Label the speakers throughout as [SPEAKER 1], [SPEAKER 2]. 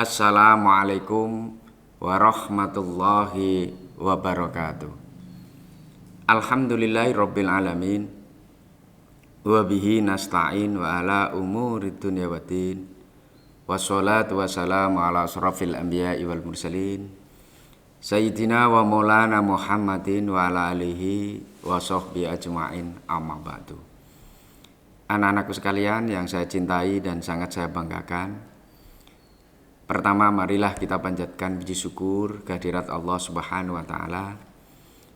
[SPEAKER 1] Assalamualaikum warahmatullahi wabarakatuh. Alhamdulillahi rabbil alamin. Wa bihi nasta'in wa ala umurid dunya waddin. Wassalatu wassalamu ala asrafil anbiya'i wal mursalin Sayyidina wa maulana Muhammadin wa ala alihi wa sahbihi ajma'in, amma ba'du. Anak-anakku sekalian yang saya cintai dan sangat saya banggakan, pertama, marilah kita panjatkan puji syukur kehadirat Allah Subhanahu wa taala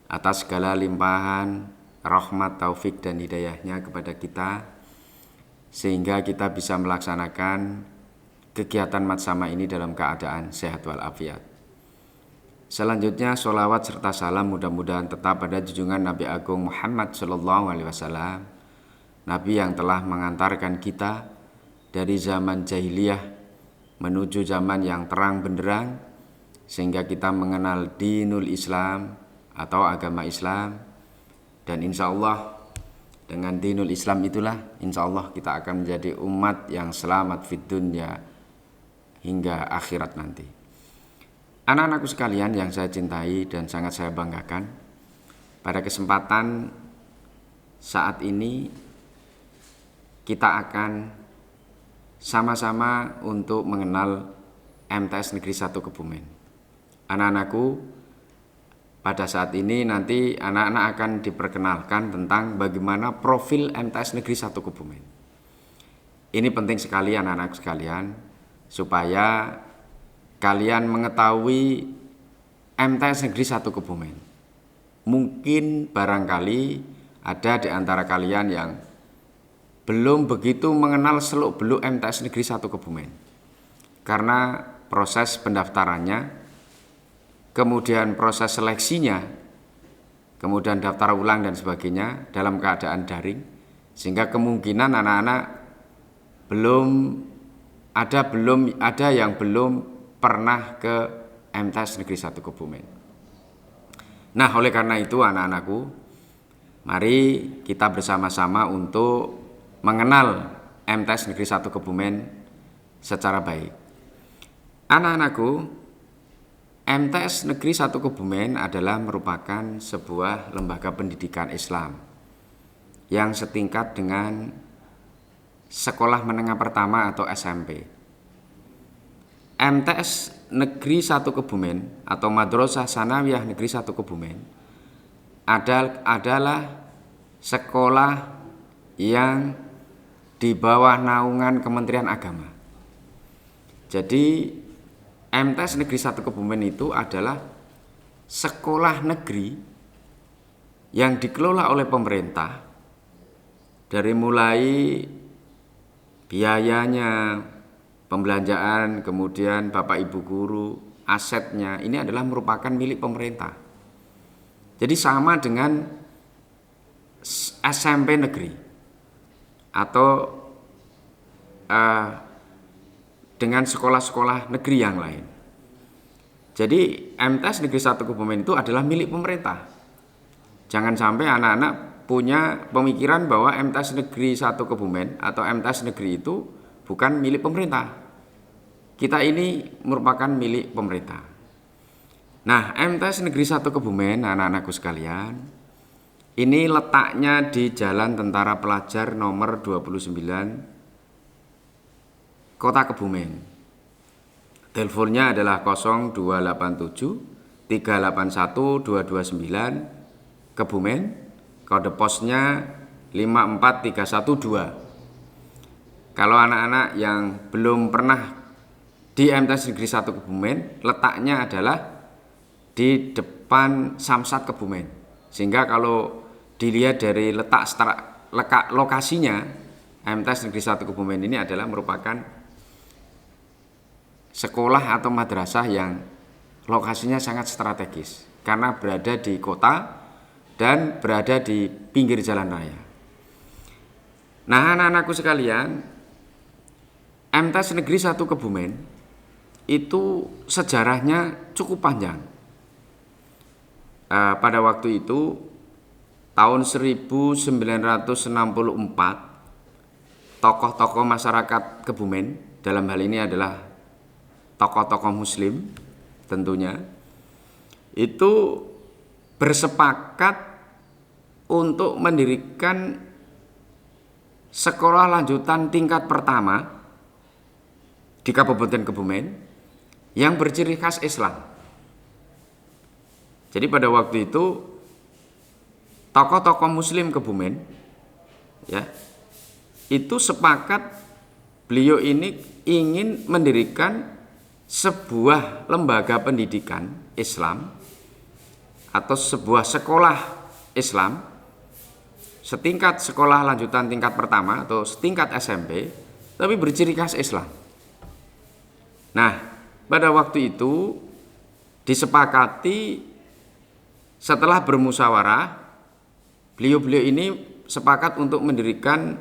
[SPEAKER 1] atas segala limpahan rahmat, taufik dan hidayahnya kepada kita, sehingga kita bisa melaksanakan kegiatan matsama ini dalam keadaan sehat walafiat. Selanjutnya, sholawat serta salam mudah-mudahan tetap pada junjungan Nabi Agung Muhammad SAW, Nabi yang telah mengantarkan kita dari zaman jahiliyah menuju zaman yang terang benderang, sehingga kita mengenal dinul Islam atau agama Islam. Dan insya Allah dengan dinul Islam itulah insya Allah kita akan menjadi umat yang selamat fid dunya hingga akhirat nanti. Anak-anakku sekalian yang saya cintai dan sangat saya banggakan, pada kesempatan saat ini kita akan sama-sama untuk mengenal MTS Negeri 1 Kebumen. Anak-anakku, pada saat ini nanti anak-anak akan diperkenalkan tentang bagaimana profil MTS Negeri 1 Kebumen. Ini penting sekali anak-anak sekalian, supaya kalian mengetahui MTS Negeri 1 Kebumen. Mungkin barangkali ada di antara kalian yang belum begitu mengenal seluk-beluk MTS Negeri 1 Kebumen, karena proses pendaftarannya, kemudian proses seleksinya, kemudian daftar ulang dan sebagainya dalam keadaan daring, sehingga kemungkinan anak-anak belum ada yang belum pernah ke MTS Negeri 1 Kebumen. Nah, oleh karena itu anak-anakku, mari kita bersama-sama untuk mengenal MTS Negeri 1 Kebumen secara baik. Anak-anakku, MTS Negeri 1 Kebumen adalah merupakan sebuah lembaga pendidikan Islam yang setingkat dengan sekolah menengah pertama atau SMP. MTS Negeri 1 Kebumen atau Madrasah Tsanawiyah Negeri 1 Kebumen adalah sekolah yang di bawah naungan Kementerian Agama. Jadi MTS Negeri 1 Kebumen itu adalah sekolah negeri yang dikelola oleh pemerintah, dari mulai biayanya, pembelanjaan, kemudian Bapak Ibu guru, asetnya, ini adalah merupakan milik pemerintah. Jadi sama dengan SMP negeri atau dengan sekolah-sekolah negeri yang lain. Jadi MTS Negeri 1 Kebumen itu adalah milik pemerintah. Jangan sampai anak-anak punya pemikiran bahwa MTS Negeri 1 Kebumen atau MTS negeri itu bukan milik pemerintah. Kita ini merupakan milik pemerintah. Nah, MTS Negeri 1 Kebumen, anak-anakku sekalian, ini letaknya di Jalan Tentara Pelajar nomor 29, Kota Kebumen. Teleponnya adalah 0287 381 229 Kebumen. Kode posnya 54312. Kalau anak-anak yang belum pernah di MTS Negeri 1 Kebumen, letaknya adalah di depan Samsat Kebumen. Sehingga kalau dilihat dari letak lokasinya, MTS Negeri 1 Kebumen ini adalah merupakan sekolah atau madrasah yang lokasinya sangat strategis, karena berada di kota dan berada di pinggir jalan raya. Nah, anak-anakku sekalian, MTS Negeri 1 Kebumen itu sejarahnya cukup panjang. Pada waktu itu tahun 1964, tokoh-tokoh masyarakat Kebumen, dalam hal ini adalah tokoh-tokoh muslim tentunya itu bersepakat untuk mendirikan sekolah lanjutan tingkat pertama di Kabupaten Kebumen yang berciri khas Islam. Jadi pada waktu itu tokoh-tokoh muslim Kebumen ya, itu sepakat beliau ini ingin mendirikan sebuah lembaga pendidikan Islam atau sebuah sekolah Islam setingkat sekolah lanjutan tingkat pertama atau setingkat SMP tapi berciri khas Islam. Nah, pada waktu itu disepakati setelah bermusyawarah, beliau-beliau ini sepakat untuk mendirikan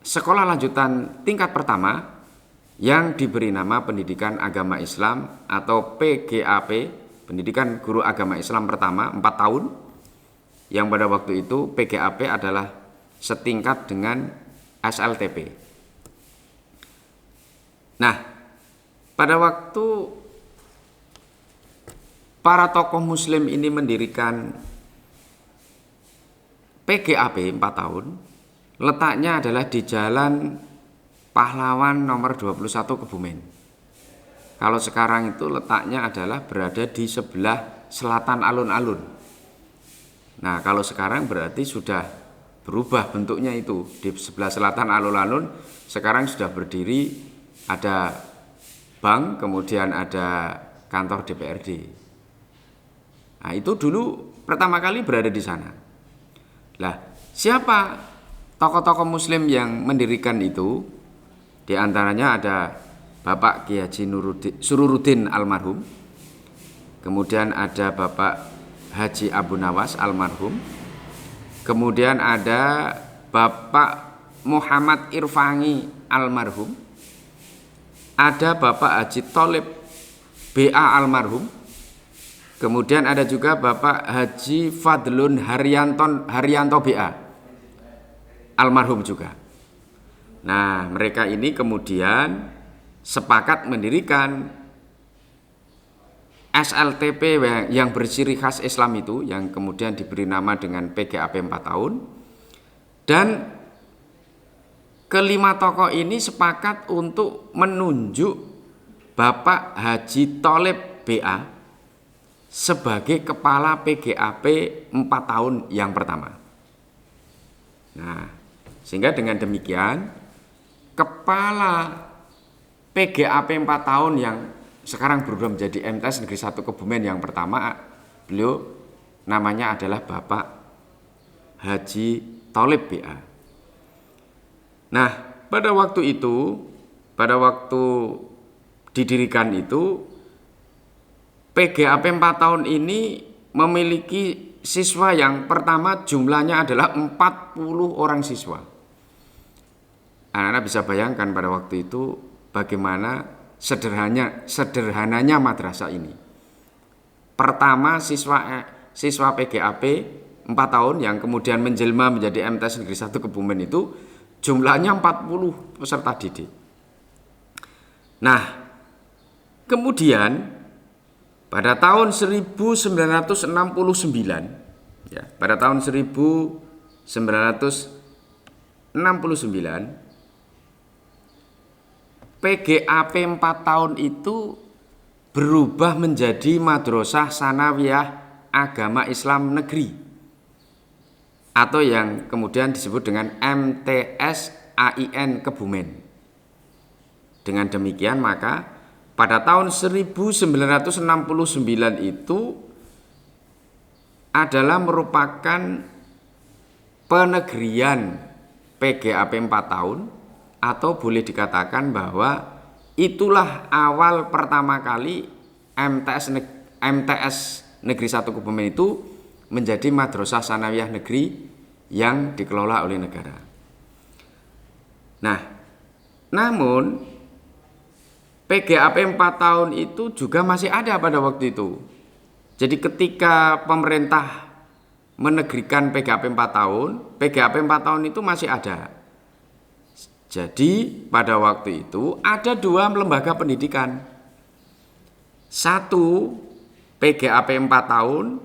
[SPEAKER 1] sekolah lanjutan tingkat pertama yang diberi nama Pendidikan Agama Islam atau PGAP, Pendidikan Guru Agama Islam pertama 4 tahun, yang pada waktu itu PGAP adalah setingkat dengan SLTP. Nah, pada waktu para tokoh muslim ini mendirikan PGAP 4 tahun, letaknya adalah di Jalan Pahlawan nomor 21 Kebumen. Kalau sekarang itu letaknya adalah berada di sebelah selatan alun-alun. Nah, kalau sekarang berarti sudah berubah bentuknya itu. Di sebelah selatan alun-alun sekarang sudah berdiri ada bank, kemudian ada kantor DPRD. Nah, itu dulu pertama kali berada di sana. Lah, siapa tokoh-tokoh muslim yang mendirikan itu? Di antaranya ada Bapak Kiai Haji Sururuddin almarhum. Kemudian ada Bapak Haji Abu Nawas almarhum. Kemudian ada Bapak Muhammad Irfangi almarhum. Ada Bapak Haji Tholib BA almarhum. Kemudian ada juga Bapak Haji Fadlun Haryanto BA almarhum juga. Nah, mereka ini kemudian sepakat mendirikan SLTP yang berciri khas Islam itu, yang kemudian diberi nama dengan PGAP 4 tahun. Dan kelima tokoh ini sepakat untuk menunjuk Bapak Haji Tholib BA sebagai kepala PGAP 4 tahun yang pertama. Nah, sehingga dengan demikian kepala PGAP 4 tahun yang sekarang berubah menjadi MTS Negeri 1 Kebumen yang pertama, beliau namanya adalah Bapak Haji Tholib BA. Nah, pada waktu itu, pada waktu didirikan itu, PGAP 4 tahun ini memiliki siswa yang pertama jumlahnya adalah 40 orang siswa. Anak-anak bisa bayangkan pada waktu itu bagaimana sederhananya madrasah ini. Pertama siswa PGAP 4 tahun yang kemudian menjelma menjadi MTS Negeri 1 Kebumen itu jumlahnya 40 peserta didik. Nah, kemudian pada tahun 1969 ya, pada tahun 1969 PGAP 4 tahun itu berubah menjadi Madrasah Sanawiyah Agama Islam Negeri atau yang kemudian disebut dengan MTS AIN Kebumen. Dengan demikian maka pada tahun 1969 itu adalah merupakan penegrian PGAP 4 tahun, atau boleh dikatakan bahwa itulah awal pertama kali MTS Negeri 1 Kebumen itu menjadi Madrasah Sanawiyah Negeri yang dikelola oleh negara. Nah, namun PGAP 4 tahun itu juga masih ada pada waktu itu. Jadi ketika pemerintah menegrikan PGAP 4 tahun, PGAP 4 tahun itu masih ada. Jadi pada waktu itu ada dua lembaga pendidikan. Satu PGAP 4 tahun,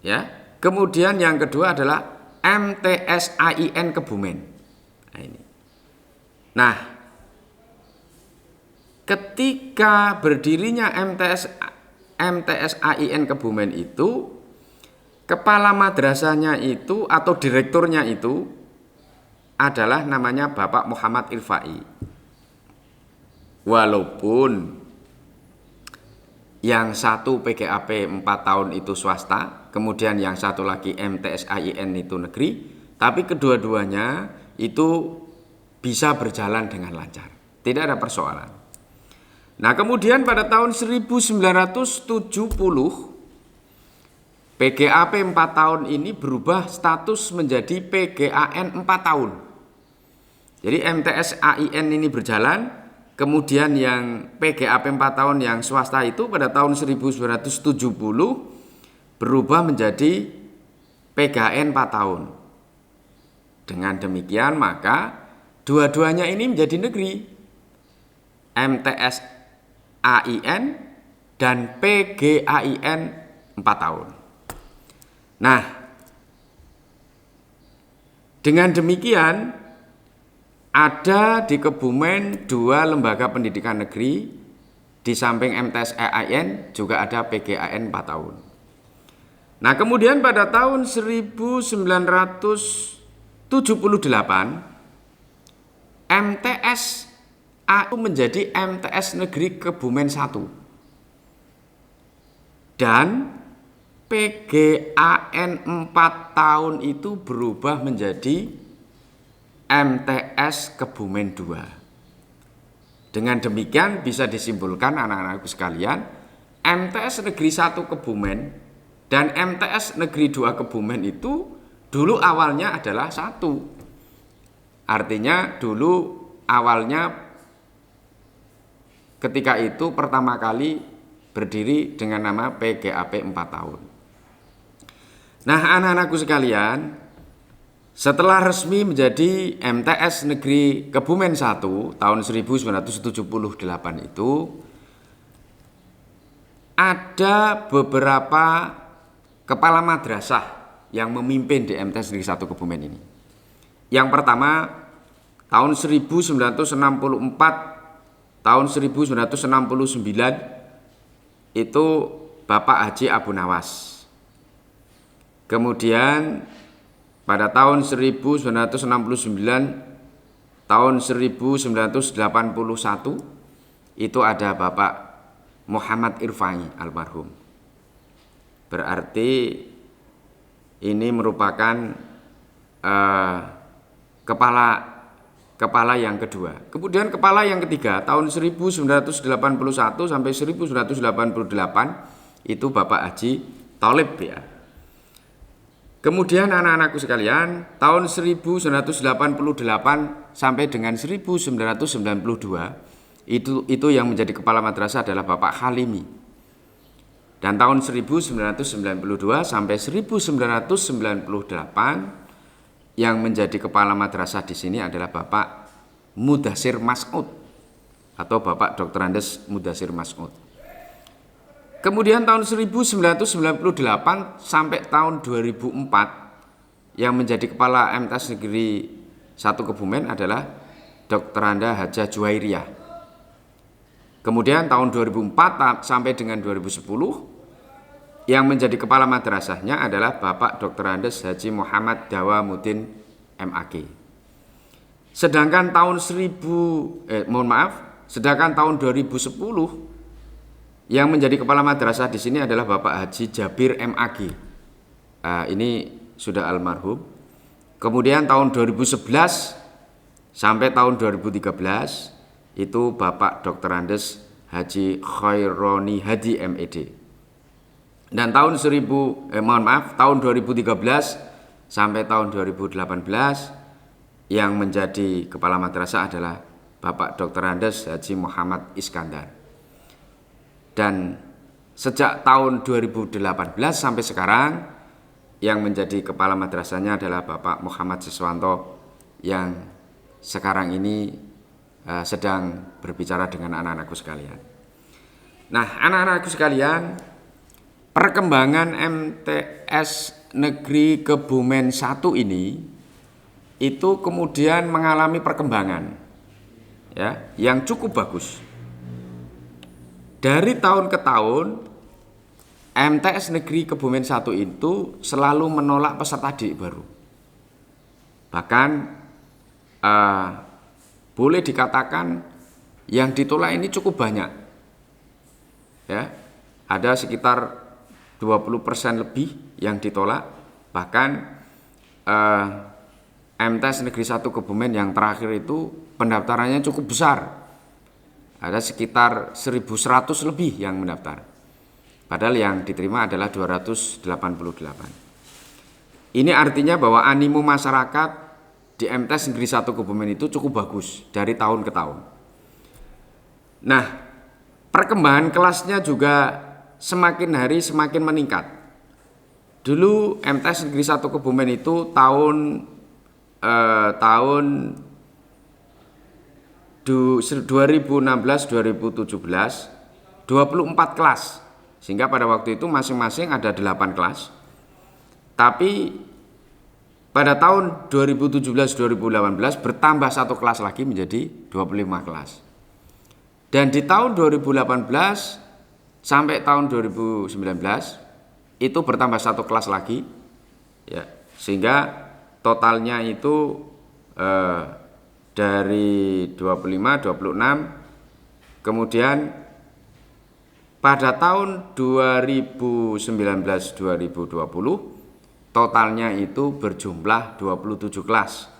[SPEAKER 1] ya. Kemudian yang kedua adalah MTS AIN Kebumen. Nah, ini. Nah, ketika berdirinya MTS AIN Kebumen itu, kepala madrasahnya itu atau direkturnya itu adalah namanya Bapak Muhammad Irfai. Walaupun yang satu PGAP 4 tahun itu swasta, kemudian yang satu lagi MTS AIN itu negeri, tapi kedua-duanya itu bisa berjalan dengan lancar. Tidak ada persoalan. Nah, kemudian pada tahun 1970 PGAP 4 tahun ini berubah status menjadi PGAN 4 tahun. Jadi MTS AIN ini berjalan, kemudian yang PGAP 4 tahun yang swasta itu pada tahun 1970 berubah menjadi PGAN 4 tahun. Dengan demikian maka dua-duanya ini menjadi negeri. MTS AIN dan PGAIN 4 tahun. Nah, dengan demikian ada di Kebumen dua lembaga pendidikan negeri, di samping MTS AIN juga ada PGAN 4 tahun. Nah, kemudian pada tahun 1978 MTS AIN menjadi MTS Negeri Kebumen 1. Dan PGAN 4 tahun itu berubah menjadi MTS Kebumen 2. Dengan demikian bisa disimpulkan anak-anakku sekalian, MTS Negeri 1 Kebumen dan MTS Negeri 2 Kebumen itu dulu awalnya adalah satu. Artinya dulu awalnya ketika itu pertama kali berdiri dengan nama PGAP 4 tahun. Nah, anak-anakku sekalian, setelah resmi menjadi MTS Negeri Kebumen 1 tahun 1978 itu, ada beberapa kepala madrasah yang memimpin di MTS Negeri 1 Kebumen ini. Yang pertama, tahun 1964, tahun 1969 itu Bapak Haji Abu Nawas. Kemudian pada tahun 1969, tahun 1981 itu ada Bapak Muhammad Irfai almarhum. Berarti ini merupakan kepala yang kedua. Kemudian kepala yang ketiga tahun 1981 sampai 1988 itu Bapak Haji Tholib ya. Kemudian anak-anakku sekalian, tahun 1988 sampai dengan 1992 itu yang menjadi kepala madrasah adalah Bapak Halimi. Dan tahun 1992 sampai 1998 yang menjadi kepala madrasah di sini adalah Bapak Mudasir Mas'ud atau Bapak Dr. Andes Mudasir Mas'ud. Kemudian tahun 1998 sampai tahun 2004 yang menjadi kepala MTS Negeri 1 Kebumen adalah Dr. Anda Hajah Juwairiyah. Kemudian tahun 2004 sampai dengan 2010 yang menjadi kepala madrasahnya adalah Bapak Dr. Andes Haji Muhammad Dawamuddin MAG. Sedangkan tahun sedangkan tahun 2010 yang menjadi kepala madrasah di sini adalah Bapak Haji Jabir MAG. Ini sudah almarhum. Kemudian tahun 2011 sampai tahun 2013 itu Bapak Dr. Andes Haji Khaironi Hadi MED. Dan tahun tahun 2013 sampai tahun 2018 yang menjadi kepala madrasah adalah Bapak Dr. Andes Haji Muhammad Iskandar. Dan sejak tahun 2018 sampai sekarang yang menjadi kepala madrasahnya adalah Bapak Muhammad Siswanto yang sekarang ini sedang berbicara dengan anak-anakku sekalian. Nah, anak-anakku sekalian, perkembangan MTS Negeri Kebumen 1 ini itu kemudian mengalami perkembangan ya yang cukup bagus. Dari tahun ke tahun MTS Negeri Kebumen 1 itu selalu menolak peserta didik baru. Bahkan boleh dikatakan yang ditolak ini cukup banyak. Ya, ada sekitar 20% lebih yang ditolak. Bahkan MTS Negeri 1 Kebumen yang terakhir itu pendaftarannya cukup besar. Ada sekitar 1.100 lebih yang mendaftar. Padahal yang diterima adalah 288. Ini artinya bahwa animo masyarakat di MTS Negeri 1 Kebumen itu cukup bagus dari tahun ke tahun. Nah, perkembangan kelasnya juga semakin hari semakin meningkat. Dulu MTS Negeri 1 Kebumen itu tahun 2016-2017 24 kelas. Sehingga pada waktu itu masing-masing ada 8 kelas. Tapi pada tahun 2017-2018 bertambah 1 kelas lagi menjadi 25 kelas. Dan di tahun 2018 sampai tahun 2019 itu bertambah 1 kelas lagi ya, sehingga totalnya itu dari 25, 26, kemudian pada tahun 2019-2020 totalnya itu berjumlah 27 kelas,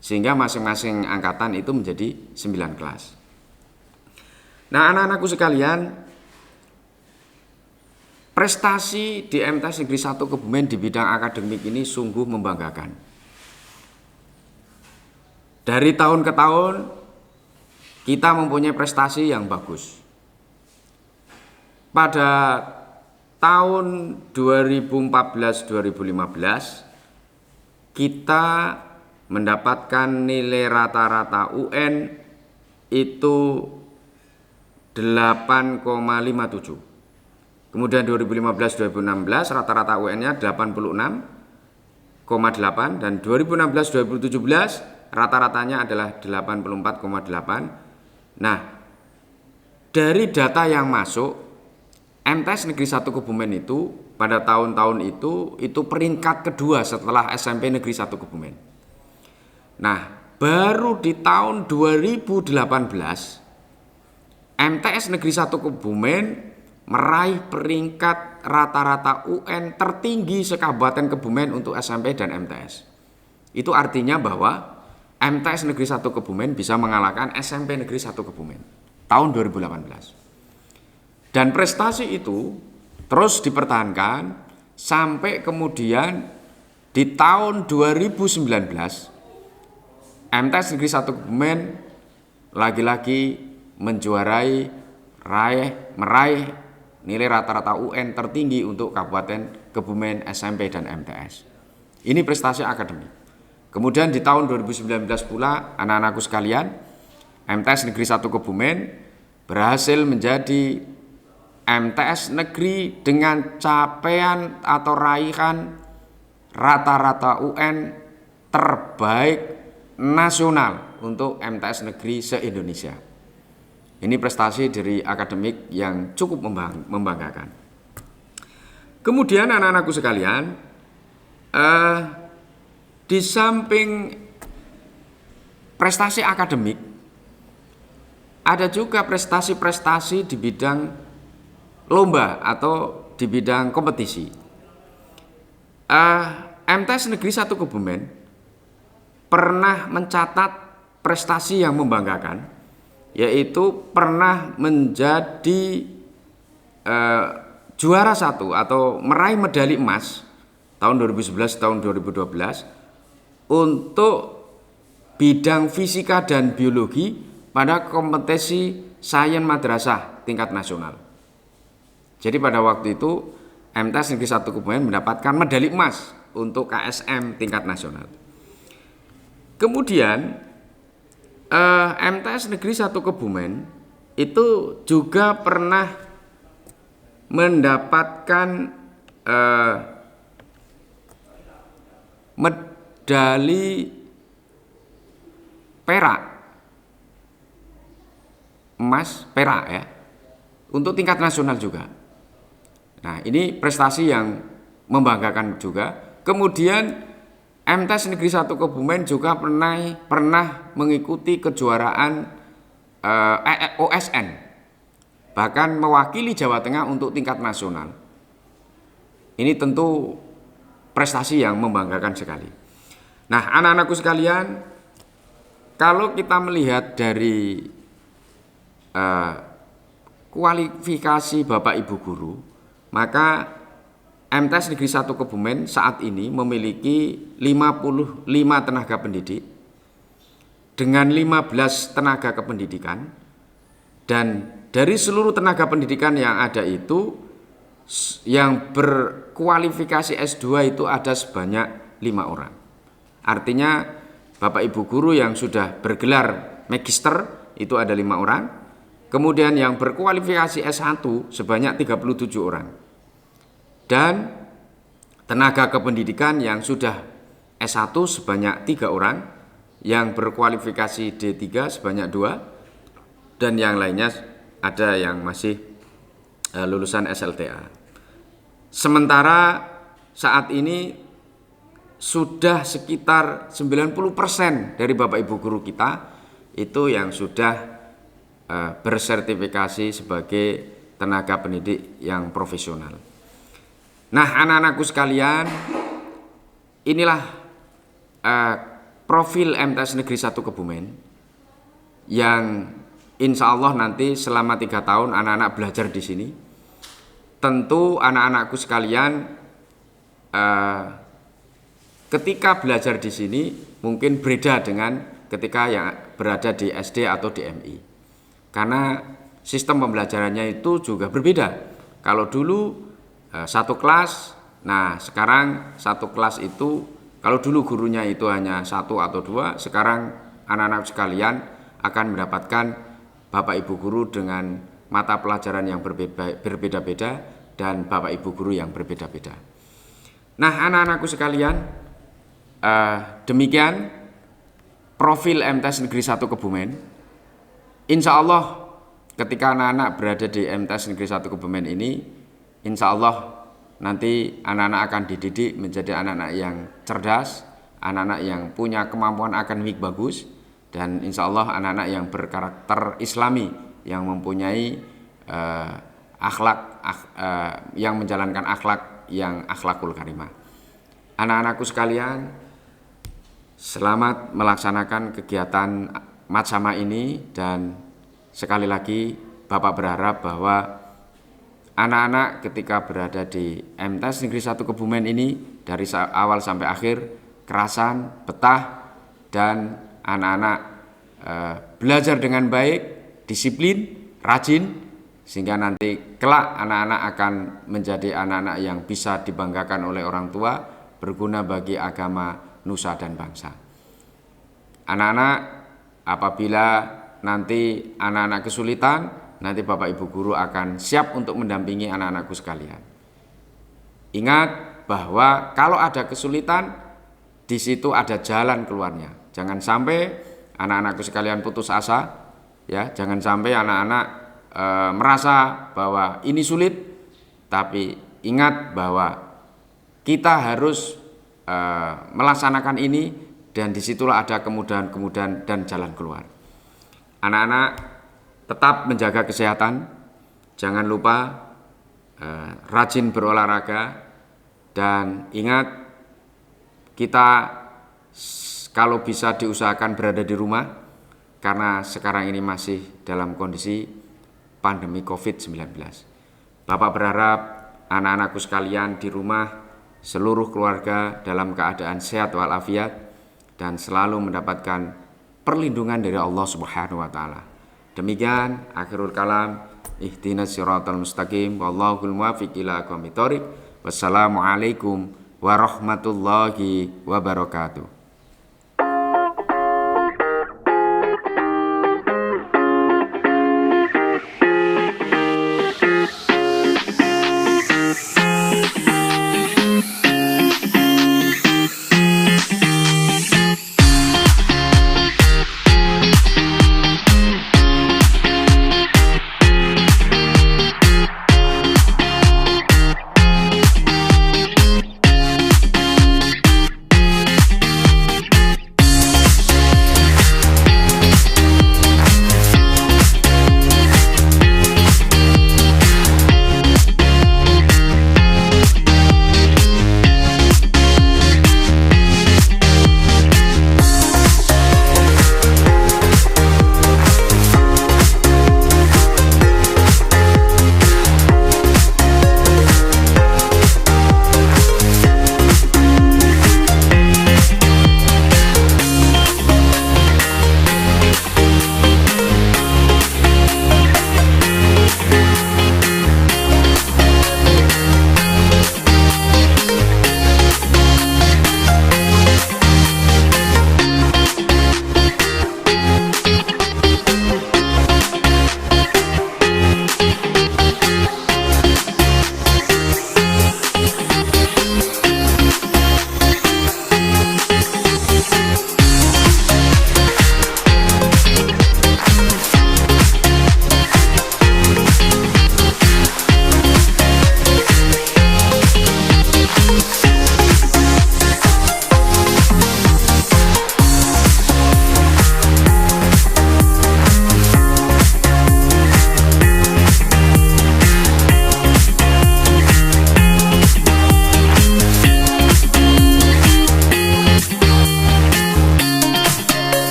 [SPEAKER 1] sehingga masing-masing angkatan itu menjadi 9 kelas. Nah, anak-anakku sekalian, prestasi di MTS Negeri 1 Kebumen di bidang akademik ini sungguh membanggakan. Dari tahun ke tahun kita mempunyai prestasi yang bagus. Pada tahun 2014-2015 kita mendapatkan nilai rata-rata UN itu 8,57. Kemudian 2015-2016 rata-rata UN-nya 86,8 dan 2016-2017 rata-ratanya adalah 84,8. Nah, dari data yang masuk MTS Negeri 1 Kebumen itu pada tahun-tahun itu peringkat kedua setelah SMP Negeri 1 Kebumen. Nah, baru di tahun 2018 MTS Negeri 1 Kebumen meraih peringkat rata-rata UN tertinggi se-Kabupaten Kebumen untuk SMP dan MTS. Itu artinya bahwa MTS Negeri 1 Kebumen bisa mengalahkan SMP Negeri 1 Kebumen tahun 2018. Dan prestasi itu terus dipertahankan sampai kemudian di tahun 2019 MTS Negeri 1 Kebumen lagi-lagi meraih nilai rata-rata UN tertinggi untuk Kabupaten Kebumen, SMP dan MTS. Ini prestasi akademik. Kemudian di tahun 2019 pula anak-anakku sekalian, MTS Negeri 1 Kebumen berhasil menjadi MTS negeri dengan capaian atau raihan rata-rata UN terbaik nasional untuk MTS negeri se-Indonesia. Ini prestasi dari akademik yang cukup membanggakan. Kemudian anak-anakku sekalian, di samping prestasi akademik, ada juga prestasi-prestasi di bidang lomba atau di bidang kompetisi. MTS Negeri 1 Kebumen pernah mencatat prestasi yang membanggakan, yaitu pernah menjadi juara 1 atau meraih medali emas tahun 2011 tahun 2012 untuk bidang fisika dan biologi pada kompetisi sains madrasah tingkat nasional. Jadi pada waktu itu MTS Negeri 1 Kebumen mendapatkan medali emas untuk KSM tingkat nasional. Kemudian MTS Negeri 1 Kebumen itu juga pernah mendapatkan medali perak, emas, perak ya, untuk tingkat nasional juga. Nah, ini prestasi yang membanggakan juga. Kemudian MTS Negeri 1 Kebumen juga pernah mengikuti kejuaraan OSN, bahkan mewakili Jawa Tengah untuk tingkat nasional. Ini tentu prestasi yang membanggakan sekali. Nah, anak-anakku sekalian, kalau kita melihat dari kualifikasi Bapak Ibu guru, maka MTS Negeri 1 Kebumen saat ini memiliki 55 tenaga pendidik dengan 15 tenaga kependidikan, dan dari seluruh tenaga pendidikan yang ada itu yang berkualifikasi S2 itu ada sebanyak 5 orang. Artinya Bapak Ibu guru yang sudah bergelar magister itu ada 5 orang. Kemudian yang berkualifikasi S1 sebanyak 37 orang. Dan tenaga kependidikan yang sudah S1 sebanyak 3 orang, yang berkualifikasi D3 sebanyak 2, dan yang lainnya ada yang masih lulusan SLTA. Sementara saat ini sudah sekitar 90% dari Bapak Ibu guru kita itu yang sudah bersertifikasi sebagai tenaga pendidik yang profesional. Nah, anak-anakku sekalian, inilah profil MTS Negeri 1 Kebumen yang insya Allah nanti selama 3 tahun anak-anak belajar di sini. Tentu anak-anakku sekalian, ketika belajar di sini mungkin beda dengan ketika yang berada di SD atau di MI. Karena sistem pembelajarannya itu juga berbeda. Kalau dulu satu kelas, nah sekarang satu kelas itu, kalau dulu gurunya itu hanya 1 atau 2, sekarang anak-anak sekalian akan mendapatkan Bapak Ibu guru dengan mata pelajaran yang berbeda-beda dan Bapak Ibu guru yang berbeda-beda. Nah, anak-anakku sekalian, demikian profil MTS Negeri 1 Kebumen. Insya Allah ketika anak-anak berada di MTS Negeri 1 Kebumen ini, insya Allah nanti anak-anak akan dididik menjadi anak-anak yang cerdas, anak-anak yang punya kemampuan akademik bagus, dan insya Allah anak-anak yang berkarakter Islami, yang mempunyai yang menjalankan akhlak yang akhlakul karimah. Anak-anakku sekalian, selamat melaksanakan kegiatan Matsama ini, dan sekali lagi Bapak berharap bahwa anak-anak ketika berada di MTS Negeri 1 Kebumen ini dari awal sampai akhir kerasan, betah, dan anak-anak belajar dengan baik, disiplin, rajin, sehingga nanti kelak anak-anak akan menjadi anak-anak yang bisa dibanggakan oleh orang tua, berguna bagi agama, nusa, dan bangsa. Anak-anak, apabila nanti anak-anak kesulitan, nanti Bapak Ibu guru akan siap untuk mendampingi anak-anakku sekalian. Ingat bahwa kalau ada kesulitan, di situ ada jalan keluarnya. Jangan sampai anak-anakku sekalian putus asa, ya. Jangan sampai anak-anak merasa bahwa ini sulit, tapi ingat bahwa kita harus melaksanakan ini, dan disitulah ada kemudahan-kemudahan dan jalan keluar. Anak-anak tetap menjaga kesehatan, jangan lupa rajin berolahraga, dan ingat kita kalau bisa diusahakan berada di rumah, karena sekarang ini masih dalam kondisi pandemi COVID-19. Bapak berharap anak-anakku sekalian di rumah, seluruh keluarga dalam keadaan sehat walafiat dan selalu mendapatkan perlindungan dari Allah Subhanahu wa taala. Demikian akhirul kalam, ihdinas siratal mustaqim, wallahul muwaffiq ila aqwamit thoriq. Wassalamualaikum warahmatullahi wabarakatuh.